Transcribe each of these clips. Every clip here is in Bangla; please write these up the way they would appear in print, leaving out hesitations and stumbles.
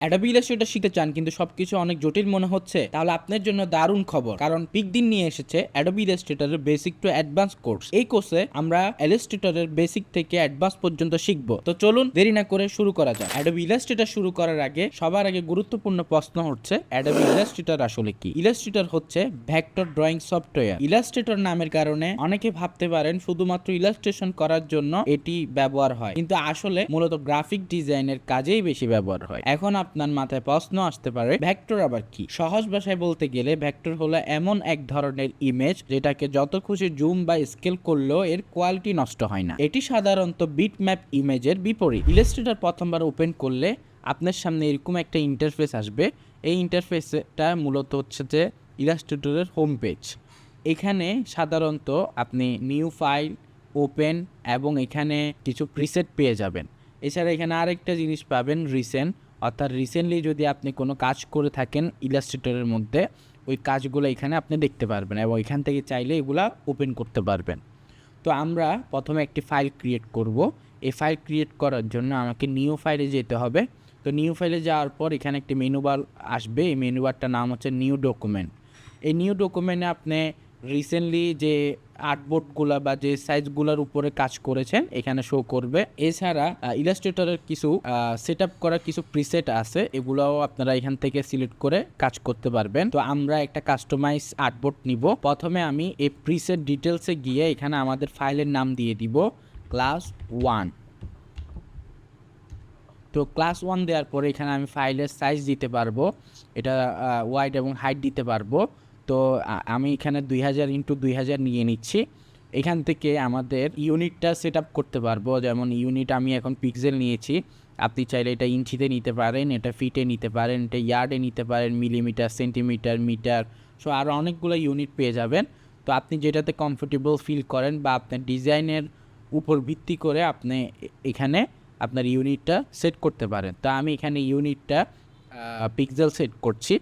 অ্যাডোবি ইলাস্ট্রেটর শিখতে চান কিন্তু সবকিছু অনেক জটিল মনে হচ্ছে, তাহলে আপনার জন্য দারুণ খবর, কারণ পিকদিন নিয়ে এসেছে অ্যাডোবি ইলাস্ট্রেটরের বেসিক টু অ্যাডভান্স কোর্স। এই কোর্সে আমরা ইলাস্ট্রেটরের বেসিক থেকে অ্যাডভান্স পর্যন্ত শিখবো। তো চলুন দেরি না করে শুরু করা যাক। অ্যাডোবি ইলাস্ট্রেটর শুরু করার আগে সবার আগে গুরুত্বপূর্ণ প্রশ্ন হচ্ছে অ্যাডোবি ইলাস্ট্রেটর আসলে কি। ইলাস্ট্রেটর হচ্ছে ভেক্টর ড্রয়িং সফটওয়্যার। ইলাস্ট্রেটর নামের কারণে অনেকে ভাবতে পারেন শুধুমাত্র ইলাস্ট্রেশন করার জন্য এটি ব্যবহার হয়, কিন্তু আসলে মূলত গ্রাফিক ডিজাইনের কাজেই বেশি ব্যবহার হয়। এখন আপনার মাথায় প্রশ্ন আসতে পারে, ভেক্টর আবার কি? সহজ ভাষায় বলতে গেলে ভেক্টর হলো এমন এক ধরনের ইমেজ যেটাকে যত খুশি জুম বা স্কেল করলেও এর কোয়ালিটি নষ্ট হয় না। এটি সাধারণত বিটম্যাপ ইমেজের বিপরীত। ইলাস্ট্রেটর প্রথমবার ওপেন করলে আপনার সামনে এরকম একটা ইন্টারফেস আসবে। এই ইন্টারফেসটা মূলত হচ্ছে যে ইলাস্ট্রেটরের হোম পেজ। এখানে সাধারণত আপনি নিউ ফাইল, ওপেন এবং এখানে কিছু প্রিসেট পেয়ে যাবেন। এছাড়া এখানে আরেকটা জিনিস পাবেন, রিসেন্ট, অর্থাৎ রিসেন্টলি যদি আপনি কোনো কাজ করে থাকেন ইলাস্ট্রেটরের মধ্যে, ওই কাজগুলো এখানে আপনি দেখতে পারবেন এবং এখান থেকে চাইলে এগুলা ওপেন করতে পারবেন। তো আমরা প্রথমে একটি ফাইল ক্রিয়েট করব। এই ফাইল ক্রিয়েট করার জন্য আমাকে নিউ ফাইলে যেতে হবে। তো নিউ ফাইলে যাওয়ার পর এখানে একটি মেনু বার আসবে। এই মেনু বারটার নাম হচ্ছে নিউ ডকুমেন্ট। এই নিউ ডকুমেন্টে আপনি রিসেন্টলি যে আর্টবোর্ডগুলো বা যে সাইজগুলোর উপরে কাজ করেছেন এখানে শো করবে। এছাড়া ইলাস্ট্রেটরের কিছু সেট আপ করার কিছু প্রিসেট আছে, এগুলোও আপনারা এখান থেকে সিলেক্ট করে কাজ করতে পারবেন। তো আমরা একটা কাস্টমাইজ আর্টবোর্ড নিব। প্রথমে আমি এই প্রিসেট ডিটেলসে গিয়ে এখানে আমাদের ফাইলের নাম দিয়ে দিব ক্লাস 1। তো ক্লাস 1 দেওয়ার পরে এখানে আমি ফাইলের সাইজ দিতে পারবো, এটা ওয়াইড এবং হাইট দিতে পারবো। তো আমি এখানে 2000x2000 নিয়ে নিচ্ছি। এখান থেকে আমাদের ইউনিটটা সেট আপ করতে পারবো, যেমন ইউনিট আমি এখন পিক্সেল নিয়েছি, আপনি চাইলে এটা ইঞ্চিতে নিতে পারেন, এটা ফিটে নিতে পারেন, এটা ইয়ার্ডে নিতে পারেন, মিলিমিটার, সেন্টিমিটার, মিটার, সো আরও অনেকগুলো ইউনিট পেয়ে যাবেন। তো আপনি যেটাতে কমফোর্টেবল ফিল করেন বা আপনার ডিজাইনের উপর ভিত্তি করে আপনি এখানে আপনার ইউনিটটা সেট করতে পারেন। তো আমি এখানে ইউনিটটা পিক্সেল সেট করছি।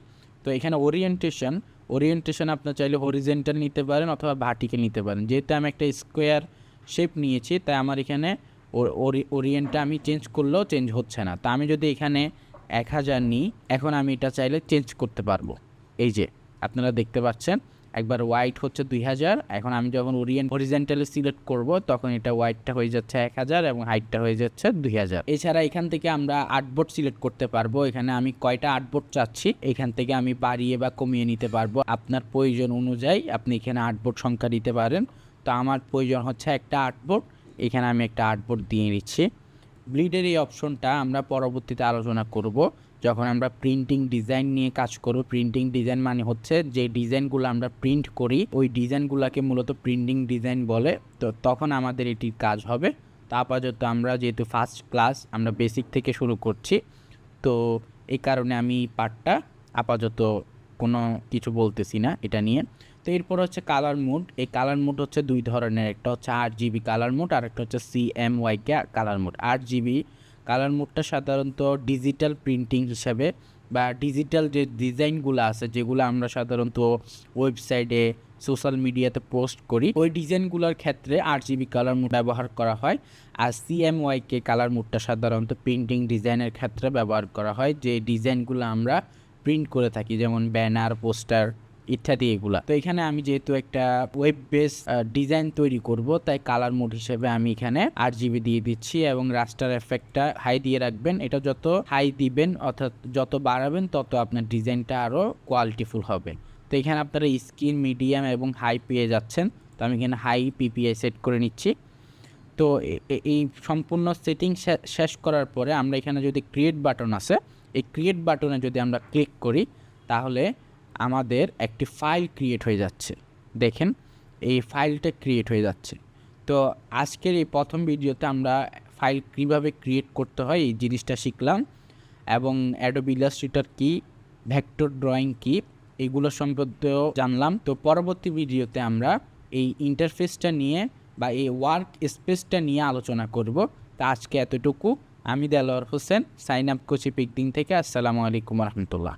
তো এখানে ওরিয়েন্টেশন আপনার চাইলে হরিজেন্টাল নিতে পারেন অথবা ভার্টিক্যাল নিতে পারেন। যেহেতু আমি একটা স্কোয়ার শেপ নিয়েছি তাই আমার এখানে ওরিয়েন্টটা আমি চেঞ্জ করলেও চেঞ্জ হচ্ছে না। তো আমি যদি এখানে 1000 নিই, এখন আমি এটা চাইলে চেঞ্জ করতে পারবো। এই যে আপনারা দেখতে পাচ্ছেন একবার ওয়াইট হচ্ছে 2000, এখন আমি যখন হরিজেন্টালি সিলেক্ট করব তখন এটা ওয়াইটটা হয়ে যাচ্ছে 1000 এবং হাইটটা হয়ে যাচ্ছে 2000। এছাড়া এখান থেকে আমরা আর্টবোর্ড সিলেক্ট করতে পারবো। এখানে আমি কয়টা আর্টবোর্ড চাচ্ছি এখান থেকে আমি বাড়িয়ে বা কমিয়ে নিতে পারবো। আপনার প্রয়োজন অনুযায়ী আপনি এখানে আর্টবোর্ড সংখ্যা দিতে পারেন। তো আমার প্রয়োজন হচ্ছে একটা আর্টবোর্ড, এখানে আমি একটা আর্টবোর্ড দিয়ে নিচ্ছি। ব্লিডের এই অপশনটা আমরা পরবর্তীতে আলোচনা করব যখন আমরা প্রিন্টিং ডিজাইন নিয়ে কাজ করব। প্রিন্টিং ডিজাইন মানে হচ্ছে যে ডিজাইনগুলো আমরা প্রিন্ট করি ওই ডিজাইনগুলোকে মূলত প্রিন্টিং ডিজাইন বলে। তো তখন আমাদের এটির কাজ হবে। তা আপাতত আমরা যেহেতু ফার্স্ট ক্লাস, আমরা বেসিক থেকে শুরু করছি, তো এই কারণে আমি পার্টটা আপাতত কোনো কিছু বলতেছি না এটা নিয়ে। তো এরপর হচ্ছে কালার মোড। এই কালার মোড হচ্ছে দুই ধরনের, একটা হচ্ছে RGB কালার মোড আর একটা হচ্ছে CMYK colour mode. RGB colour মোডটা সাধারণত ডিজিটাল প্রিন্টিং হিসাবে বা ডিজিটাল যে ডিজাইনগুলো আছে যেগুলো আমরা সাধারণত ওয়েবসাইটে, সোশ্যাল মিডিয়াতে পোস্ট করি, ওই ডিজাইনগুলোর ক্ষেত্রে RGB কালার মোড ব্যবহার করা হয়। আর CMYK কালার মোডটা সাধারণত প্রিন্টিং ডিজাইনের ক্ষেত্রে ব্যবহার করা হয়, যে ডিজাইনগুলো আমরা প্রিন্ট করে থাকি, যেমন ব্যানার, পোস্টার ইত্যাদি এগুলা। তো এখানে আমি যেহেতু একটা ওয়েব বেস ডিজাইন তৈরি করব তাই কালার মোড হিসেবে আমি এখানে RGB দিয়ে দিচ্ছি এবং রাস্টার এফেক্টটা হাই দিয়ে রাখবেন। এটা যত হাই দিবেন অর্থাৎ যত বাড়াবেন তত আপনার ডিজাইনটা আরও কোয়ালিটিফুল হবে। তো এখানে আপনারা স্ক্রিন, মিডিয়াম এবং হাই পেয়ে যাচ্ছেন। তো আমি এখানে হাই PPI সেট করে নিচ্ছি। তো এই সম্পূর্ণ সেটিং শেষ করার পরে আমরা এখানে যদি ক্রিয়েট বাটন আছে, এই ক্রিয়েট বাটনে যদি আমরা ক্লিক করি তাহলে আমাদের একটি ফাইল ক্রিয়েট হয়ে যাচ্ছে। দেখেন এই ফাইলটা ক্রিয়েট হয়ে যাচ্ছে। তো আজকের এই প্রথম ভিডিওতে আমরা ফাইল কীভাবে ক্রিয়েট করতে হয় এই জিনিসটা শিখলাম এবং অ্যাডোবি ইলাস্ট্রেটর কী, ভেক্টর ড্রয়িং কী, এগুলো সম্পর্কেও জানলাম। তো পরবর্তী ভিডিওতে আমরা এই ইন্টারফেসটা নিয়ে বা এই ওয়ার্ক স্পেসটা নিয়ে আলোচনা করব। তা আজকে এতটুকু। আমি দেলোয়ার হোসেন, সাইন আপ করছি পিকদিন থেকে। আসসালামু আলাইকুম রহমতুল্লাহ।